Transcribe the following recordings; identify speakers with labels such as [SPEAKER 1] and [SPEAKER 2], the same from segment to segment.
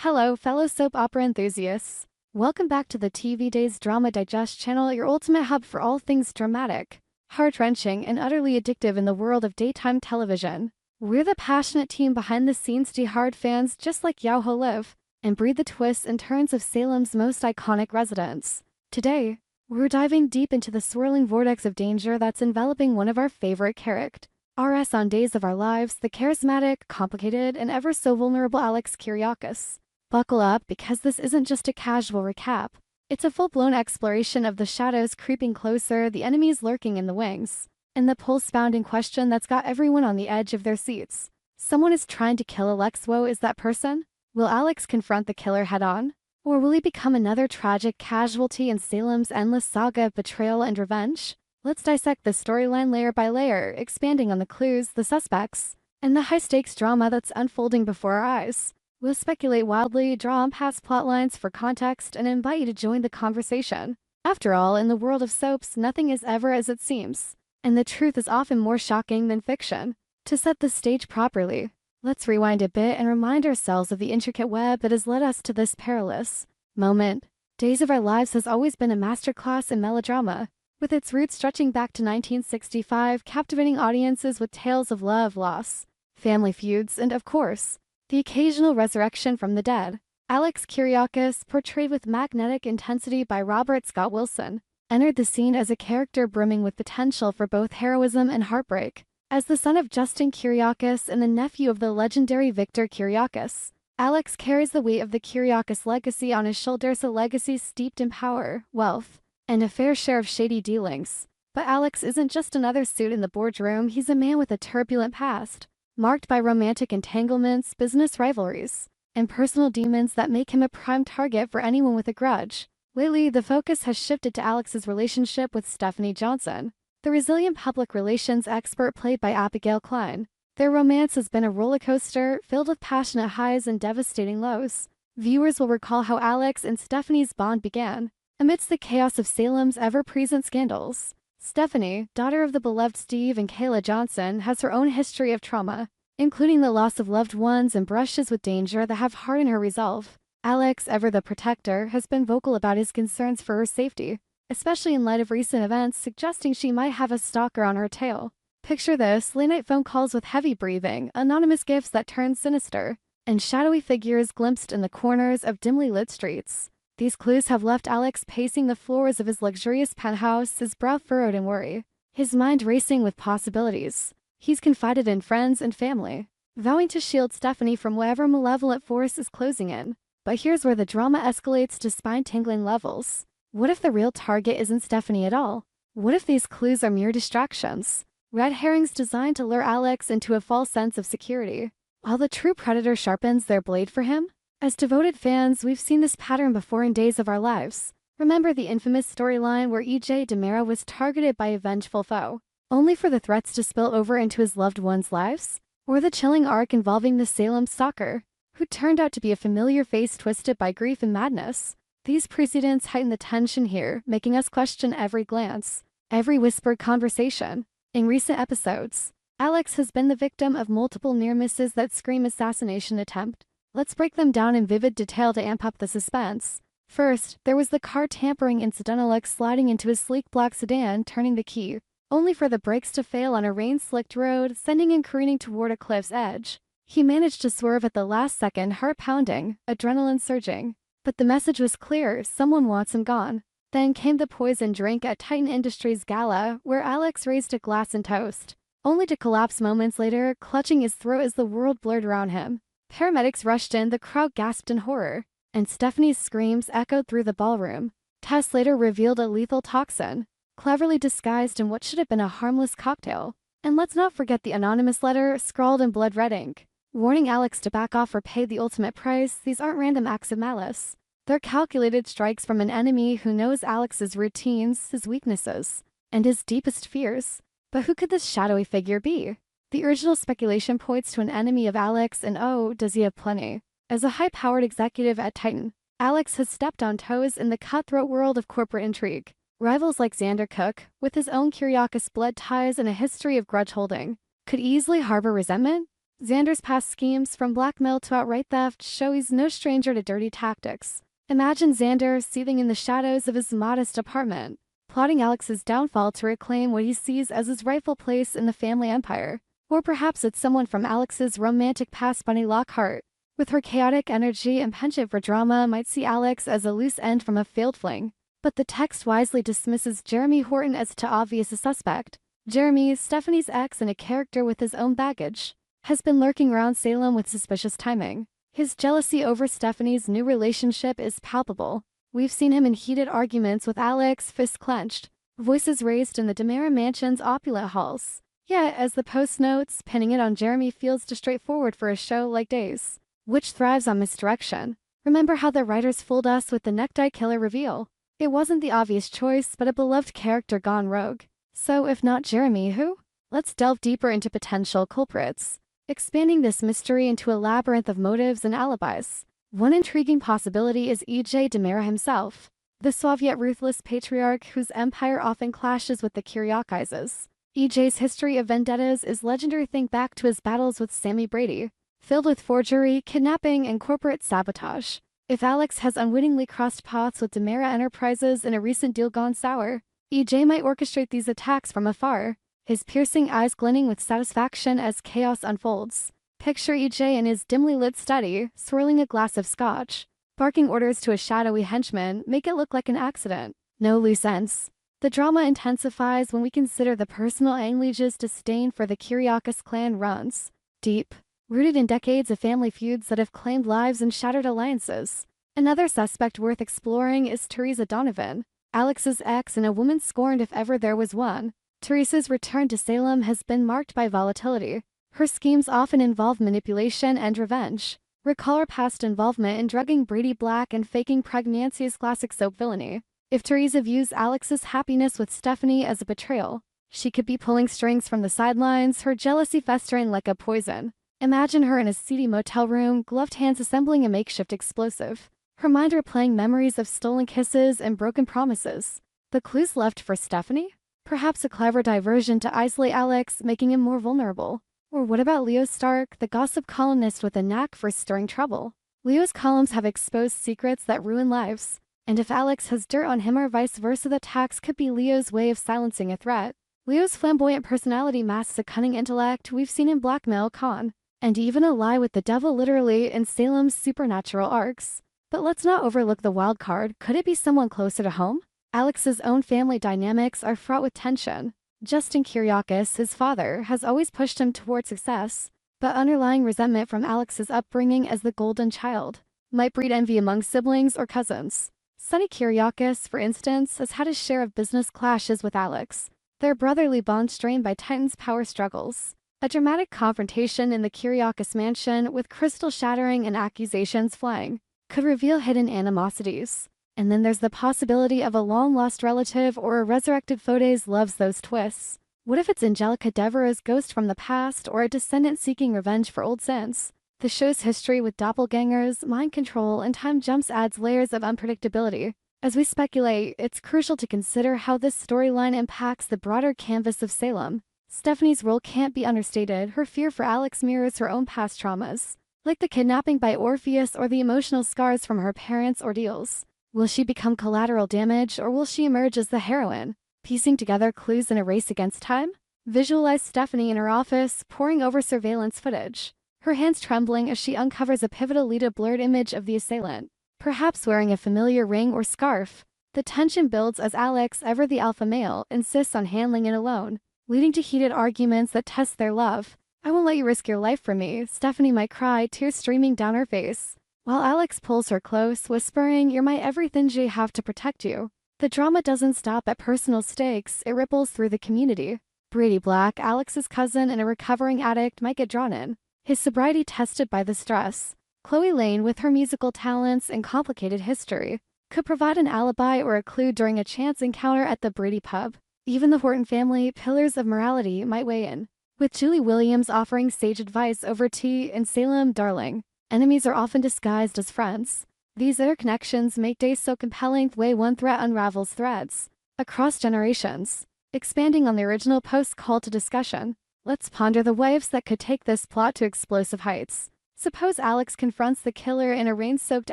[SPEAKER 1] Hello, fellow soap opera enthusiasts. Welcome back to the TV Days Drama Digest channel, your ultimate hub for all things dramatic, heart-wrenching, and utterly addictive in the world of daytime television. We're the passionate team behind the scenes die-hard fans just like Yauho live, and breathe the twists and turns of Salem's most iconic residents. Today, we're diving deep into the swirling vortex of danger that's enveloping one of our favorite characters. RS on Days of Our Lives, the charismatic, complicated, and ever so vulnerable Alex Kyriakis. Buckle up because this isn't just a casual recap. It's a full-blown exploration of the shadows creeping closer, the enemies lurking in the wings, and the pulse-pounding question that's got everyone on the edge of their seats. Someone is trying to kill Alex. Woe is that person? Will Alex confront the killer head-on? Or will he become another tragic casualty in Salem's endless saga of betrayal and revenge? Let's dissect the storyline layer by layer, expanding on the clues, the suspects, and the high-stakes drama that's unfolding before our eyes. We'll speculate wildly, draw on past plotlines for context, and invite you to join the conversation. After all, in the world of soaps, nothing is ever as it seems, and the truth is often more shocking than fiction. To set the stage properly, let's rewind a bit and remind ourselves of the intricate web that has led us to this perilous moment. Days of Our Lives has always been a masterclass in melodrama, with its roots stretching back to 1965, captivating audiences with tales of love, loss, family feuds, and, of course, the occasional resurrection from the dead. Alex Kyriakis, portrayed with magnetic intensity by Robert Scott Wilson, entered the scene as a character brimming with potential for both heroism and heartbreak. As the son of Justin Kyriakis and the nephew of the legendary Victor Kyriakis, Alex carries the weight of the Kyriakis legacy on his shoulders, a legacy steeped in power, wealth, and a fair share of shady dealings. But Alex isn't just another suit in the boardroom, he's a man with a turbulent past, marked by romantic entanglements, business rivalries, and personal demons that make him a prime target for anyone with a grudge. Lately, the focus has shifted to Alex's relationship with Stephanie Johnson, the resilient public relations expert played by Abigail Klein. Their romance has been a rollercoaster, filled with passionate highs and devastating lows. Viewers will recall how Alex and Stephanie's bond began amidst the chaos of Salem's ever-present scandals. Stephanie, daughter of the beloved Steve and Kayla Johnson, has her own history of trauma, including the loss of loved ones and brushes with danger that have hardened her resolve. Alex, ever the protector, has been vocal about his concerns for her safety, especially in light of recent events suggesting she might have a stalker on her tail. Picture this: late-night phone calls with heavy breathing, anonymous gifts that turn sinister, and shadowy figures glimpsed in the corners of dimly lit streets. These clues have left Alex pacing the floors of his luxurious penthouse, his brow furrowed in worry, his mind racing with possibilities. He's confided in friends and family, vowing to shield Stephanie from whatever malevolent force is closing in. But here's where the drama escalates to spine-tingling levels. What if the real target isn't Stephanie at all? What if these clues are mere distractions, red herrings designed to lure Alex into a false sense of security, while the true predator sharpens their blade for him? As devoted fans, we've seen this pattern before in Days of Our Lives. Remember the infamous storyline where E.J. DiMera was targeted by a vengeful foe, only for the threats to spill over into his loved ones' lives? Or the chilling arc involving the Salem stalker, who turned out to be a familiar face twisted by grief and madness? These precedents heighten the tension here, making us question every glance, every whispered conversation. In recent episodes, Alex has been the victim of multiple near misses that scream assassination attempt. Let's break them down in vivid detail to amp up the suspense. First, there was the car tampering incident. Alex sliding into his sleek black sedan, turning the key, only for the brakes to fail on a rain-slicked road, sending him careening toward a cliff's edge. He managed to swerve at the last second, heart pounding, adrenaline surging. But the message was clear: someone wants him gone. Then came the poison drink at Titan Industries Gala, where Alex raised a glass and toast, only to collapse moments later, clutching his throat as the world blurred around him. Paramedics rushed in, the crowd gasped in horror, and Stephanie's screams echoed through the ballroom. Tests later revealed a lethal toxin, cleverly disguised in what should have been a harmless cocktail. And let's not forget the anonymous letter, scrawled in blood red ink, warning Alex to back off or pay the ultimate price. These aren't random acts of malice. They're calculated strikes from an enemy who knows Alex's routines, his weaknesses, and his deepest fears. But who could this shadowy figure be? The original speculation points to an enemy of Alex, and oh, does he have plenty. As a high-powered executive at Titan, Alex has stepped on toes in the cutthroat world of corporate intrigue. Rivals like Xander Cook, with his own Kyriakis blood ties and a history of grudge holding, could easily harbor resentment. Xander's past schemes, from blackmail to outright theft, show he's no stranger to dirty tactics. Imagine Xander seething in the shadows of his modest apartment, plotting Alex's downfall to reclaim what he sees as his rightful place in the family empire. Or perhaps it's someone from Alex's romantic past, Bunny Lockhart. With her chaotic energy and penchant for drama, might see Alex as a loose end from a failed fling. But the text wisely dismisses Jeremy Horton as too obvious a suspect. Jeremy, Stephanie's ex and a character with his own baggage, has been lurking around Salem with suspicious timing. His jealousy over Stephanie's new relationship is palpable. We've seen him in heated arguments with Alex, fists clenched, voices raised in the DiMera mansion's opulent halls. Yet, as the Post notes, pinning it on Jeremy feels too straightforward for a show like Days, which thrives on misdirection. Remember how the writers fooled us with the necktie killer reveal? It wasn't the obvious choice, but a beloved character gone rogue. So if not Jeremy, who? Let's delve deeper into potential culprits, expanding this mystery into a labyrinth of motives and alibis. One intriguing possibility is E.J. DiMera himself, the suave yet ruthless patriarch whose empire often clashes with the Kiriakis'. E.J.'s history of vendettas is legendary. Think back to his battles with Sammy Brady, filled with forgery, kidnapping, and corporate sabotage. If Alex has unwittingly crossed paths with DiMera Enterprises in a recent deal gone sour, E.J. might orchestrate these attacks from afar, his piercing eyes glinting with satisfaction as chaos unfolds. Picture E.J. in his dimly lit study, swirling a glass of scotch, barking orders to a shadowy henchman. Make it look like an accident. No loose ends. The drama intensifies when we consider the personal Anglege's disdain for the Kiriakis clan runs deep, rooted in decades of family feuds that have claimed lives and shattered alliances. Another suspect worth exploring is Teresa Donovan, Alex's ex and a woman scorned if ever there was one. Teresa's return to Salem has been marked by volatility. Her schemes often involve manipulation and revenge. Recall her past involvement in drugging Brady Black and faking pregnancy's classic soap villainy. If Teresa views Alex's happiness with Stephanie as a betrayal, she could be pulling strings from the sidelines, her jealousy festering like a poison. Imagine her in a seedy motel room, gloved hands assembling a makeshift explosive, her mind replaying memories of stolen kisses and broken promises. The clues left for Stephanie? Perhaps a clever diversion to isolate Alex, making him more vulnerable. Or what about Leo Stark, the gossip columnist with a knack for stirring trouble? Leo's columns have exposed secrets that ruin lives. And if Alex has dirt on him or vice versa, the tax could be Leo's way of silencing a threat. Leo's flamboyant personality masks a cunning intellect we've seen in blackmail, con, and even a lie with the devil literally in Salem's supernatural arcs. But let's not overlook the wild card. Could it be someone closer to home? Alex's own family dynamics are fraught with tension. Justin Kiriakis, his father, has always pushed him toward success, but underlying resentment from Alex's upbringing as the golden child might breed envy among siblings or cousins. Sonny Kiriakis, for instance, has had his share of business clashes with Alex, their brotherly bond strained by Titan's power struggles. A dramatic confrontation in the Kiriakis mansion, with crystal shattering and accusations flying, could reveal hidden animosities. And then there's the possibility of a long-lost relative or a resurrected Fodes loves those twists. What if it's Angelica Devereaux's ghost from the past or a descendant seeking revenge for old sins? The show's history with doppelgangers, mind control, and time jumps adds layers of unpredictability. As we speculate, it's crucial to consider how this storyline impacts the broader canvas of Salem. Stephanie's role can't be understated. Her fear for Alex mirrors her own past traumas, like the kidnapping by Orpheus or the emotional scars from her parents' ordeals. Will she become collateral damage, or will she emerge as the heroine, piecing together clues in a race against time? Visualize Stephanie in her office, poring over surveillance footage, her hands trembling as she uncovers a pivotal lead, a blurred image of the assailant, perhaps wearing a familiar ring or scarf. The tension builds as Alex, ever the alpha male, insists on handling it alone, leading to heated arguments that test their love. "I won't let you risk your life for me," Stephanie might cry, tears streaming down her face, while Alex pulls her close, whispering, "You're my everything, I have to protect you." The drama doesn't stop at personal stakes, it ripples through the community. Brady Black, Alex's cousin and a recovering addict, might get drawn in, his sobriety tested by the stress. Chloe Lane, with her musical talents and complicated history, could provide an alibi or a clue during a chance encounter at the Brady pub. Even the Horton family, pillars of morality, might weigh in, with Julie Williams offering sage advice over tea in Salem, Darling. Enemies are often disguised as friends. These interconnections make Days so compelling. The way one threat unravels threads across generations. Expanding on the original Post's call to discussion, Let's ponder the waves that could take this plot to explosive heights. Suppose Alex confronts the killer in a rain-soaked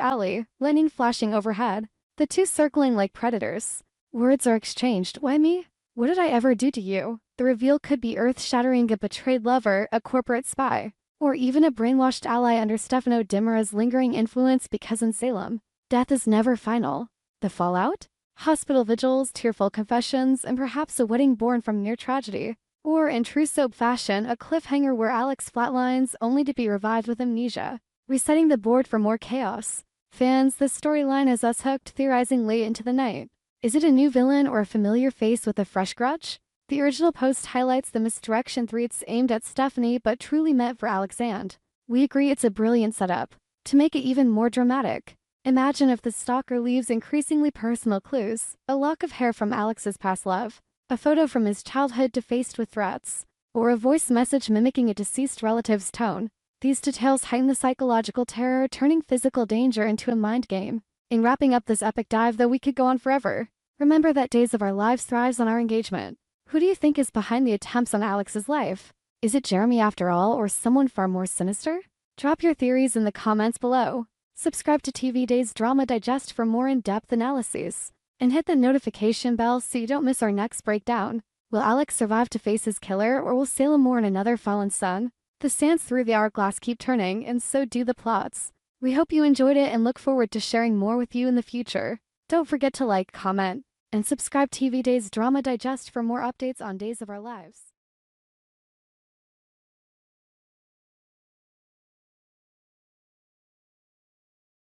[SPEAKER 1] alley, lightning flashing overhead, the two circling like predators. Words are exchanged. Why me? What did I ever do to you? The reveal could be earth-shattering: a betrayed lover, a corporate spy, or even a brainwashed ally under Stefano Dimara's lingering influence. Because in Salem, death is never final. The fallout? Hospital vigils, tearful confessions, and perhaps a wedding born from near tragedy. Or, in true soap fashion, a cliffhanger where Alex flatlines only to be revived with amnesia, resetting the board for more chaos. Fans, this storyline has us hooked, theorizing late into the night. Is it a new villain or a familiar face with a fresh grudge? The original post highlights the misdirection threats aimed at Stephanie but truly meant for Alex, and we agree it's a brilliant setup. To make it even more dramatic, imagine if the stalker leaves increasingly personal clues: a lock of hair from Alex's past love, a photo from his childhood defaced with threats, or a voice message mimicking a deceased relative's tone. These details heighten the psychological terror, turning physical danger into a mind game. In wrapping up this epic dive, though we could go on forever, remember that Days of Our Lives thrives on our engagement. Who do you think is behind the attempts on Alex's life? Is it Jeremy after all, or someone far more sinister? Drop your theories in the comments below. Subscribe to TV Days Drama Digest for more in-depth analyses, and hit the notification bell so you don't miss our next breakdown. Will Alex survive to face his killer, or will Salem mourn another fallen son? The sands through the hourglass keep turning, and so do the plots. We hope you enjoyed it and look forward to sharing more with you in the future. Don't forget to like, comment, and subscribe. TV Days Drama Digest for more updates on Days of Our Lives.